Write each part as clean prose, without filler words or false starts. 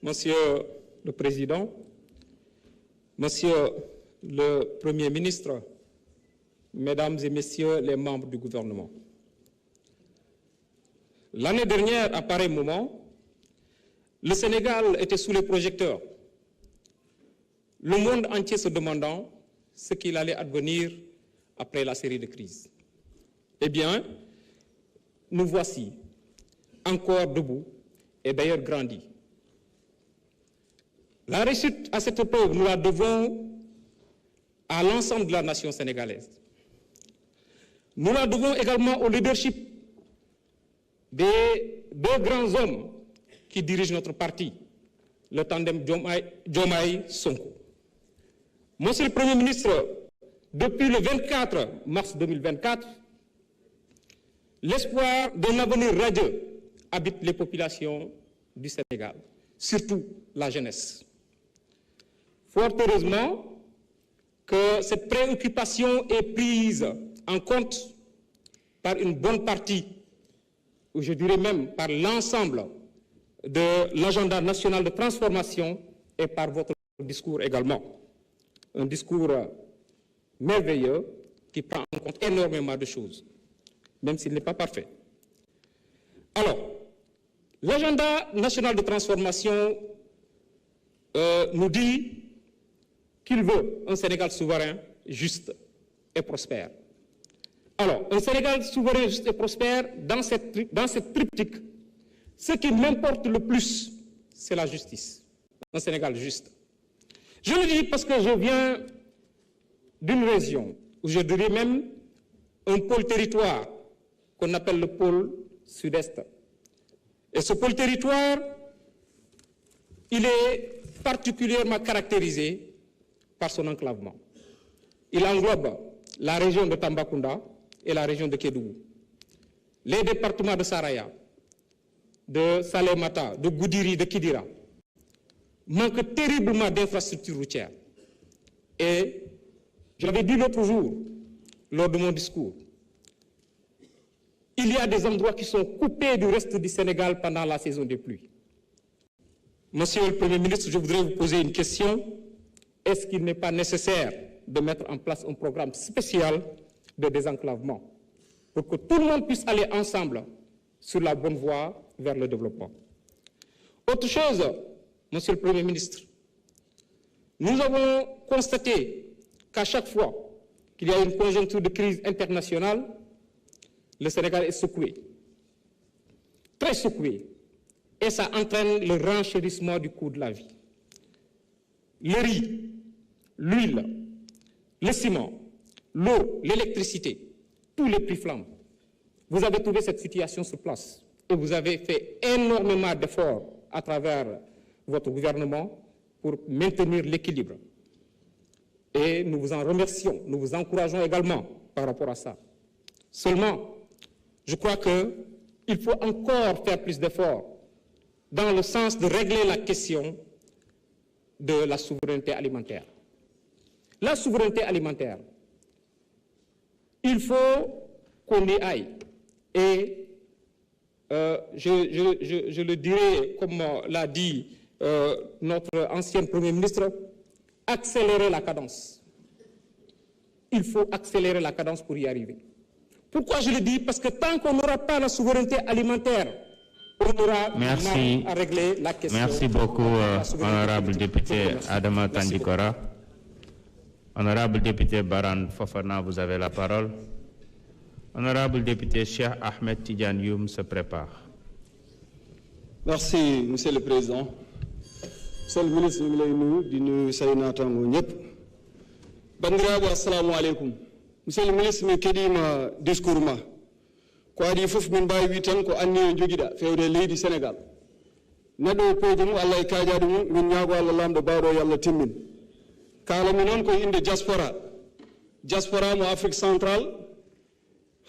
Monsieur le Président, Monsieur le Premier ministre, Mesdames et Messieurs les membres du gouvernement. L'année dernière, à pareil moment, le Sénégal était sous les projecteurs, le monde entier se demandant ce qu'il allait advenir après la série de crises. Eh bien, nous voici encore debout et d'ailleurs grandis. La réussite à cette épreuve, nous la devons à l'ensemble de la nation sénégalaise. Nous la devons également au leadership des deux grands hommes qui dirigent notre parti, le tandem Diomaye-Sonko. Monsieur le Premier ministre, depuis le 24 mars 2024, l'espoir d'un avenir radieux habite les populations du Sénégal, surtout la jeunesse. Fort heureusement que cette préoccupation est prise en compte par une bonne partie, ou je dirais même par l'ensemble de l'agenda national de transformation et par votre discours également. Un discours merveilleux qui prend en compte énormément de choses, même s'il n'est pas parfait. Alors, l'agenda national de transformation nous dit qu'il veut un Sénégal souverain, juste et prospère. Alors, un Sénégal souverain, juste et prospère, dans cette triptyque, ce qui m'importe le plus, c'est la justice. Un Sénégal juste. Je le dis parce que je viens d'une région, où je dirais même un pôle territoire qu'on appelle le pôle sud-est. Et ce pôle territoire, il est particulièrement caractérisé par son enclavement. Il englobe la région de Tambacounda et la région de Kédougou, les départements de Saraya, de Salémata, de Goudiri, de Kidira, manquent terriblement d'infrastructures routières. Et j'avais dit l'autre jour, lors de mon discours, il y a des endroits qui sont coupés du reste du Sénégal pendant la saison des pluies. Monsieur le Premier ministre, je voudrais vous poser une question. Est-ce qu'il n'est pas nécessaire de mettre en place un programme spécial de désenclavement pour que tout le monde puisse aller ensemble sur la bonne voie vers le développement? Autre chose, Monsieur le Premier ministre, nous avons constaté qu'à chaque fois qu'il y a une conjoncture de crise internationale, le Sénégal est secoué, très secoué, et ça entraîne le renchérissement du coût de la vie. Le riz, l'huile, le ciment, l'eau, l'électricité, tous les prix flambent. Vous avez trouvé cette situation sur place et vous avez fait énormément d'efforts à travers votre gouvernement pour maintenir l'équilibre. Et nous vous en remercions, nous vous encourageons également par rapport à ça. Seulement, je crois qu'il faut encore faire plus d'efforts dans le sens de régler la question de la souveraineté alimentaire. La souveraineté alimentaire, il faut qu'on y aille. Et je le dirais, comme l'a dit notre ancien Premier ministre, accélérer la cadence. Il faut accélérer la cadence pour y arriver. Pourquoi je le dis? Parce que tant qu'on n'aura pas la souveraineté alimentaire, on aura mal à régler la question. Merci beaucoup, honorable député Adama Tandikora. Honorable député Baran Fofana, vous avez la parole. Honorable député Cheikh Ahmed Tidiane Youm se prépare. Merci, Monsieur le Président. Monsieur le ministre, nous sommes venus à Tango. Bandirabu, assalamu alaikum. Monsieur le ministre, je suis ma discours. Ko adi fof min mbawi wi tan ko anni jogiɗa fewde leydi Sénégal neɗɗo peeje mum Allah e kaajaade mum min ñaago Allah lamɗo bawɗo yo Allah timmin kala mi noon koye inde diaspora mo Afrique centrale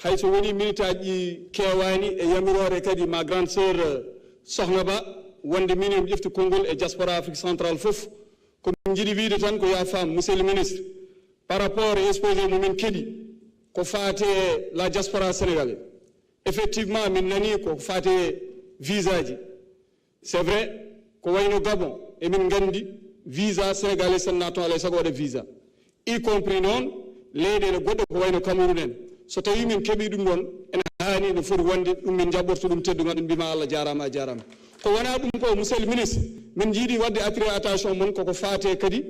hayso woni minitaji ɗi kewani e yamirore kadi ma grande sœur Sokhna Ba wonde min en ƴefti konngol e diaspora Afrique centrale fof komin jiiɗi wiide tan ko ya fam monsieur le ministre par rapport e exposé momin keeɗi ko faate la diaspora sénégalaise. Effectivement, min nani ko fate visa ji. C'est vrai, ko wayno Gabon emin gandi visa sénégalais sen naton alay sago waɗa visa y compris noon leyɗele goɗɗo ko wayno Cameroun en so tawi min keeɓi ɗum ɗon ene hani no foti wonde ɗum min jaɓɓorto ɗum tedduga ɗum mbima Allah jarama a jarama ko wona ɗum ko monsieur le ministre min jiiɗi wadde attiré attention mon koko faate kadi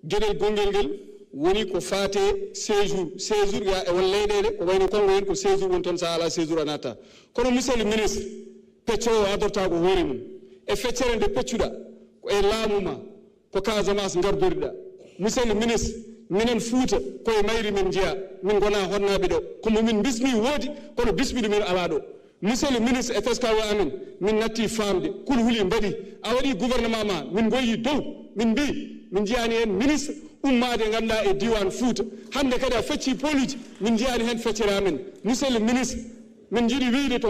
gueɗel gonguel ngel woni ko faate séjour ya e won leyɗele ko wayno Congo en ko séjour woni toon sa ala séjour a natta kono monsieur le ministre peccowo adorta ko hoore mum e feccere nde peccuɗa ko e laamu ma ko Casamance gardoriɗa monsieur le ministre minen Fouta koye mayri min jeeya min gona honnaɓe ɗo komo min bismi woodi kono bismiɗo min ala ɗo monsieur le ministre e teskawo amen min natti famde kulhuli mbaɗi a waɗi gouvernement ma min goyi dow min mbi min jiyani hen ministre ummade ganduɗa e diwan Fouta hande kadi a fecci police min jiyani hen feccere amen monsieur le ministre min jiiɗi wiide to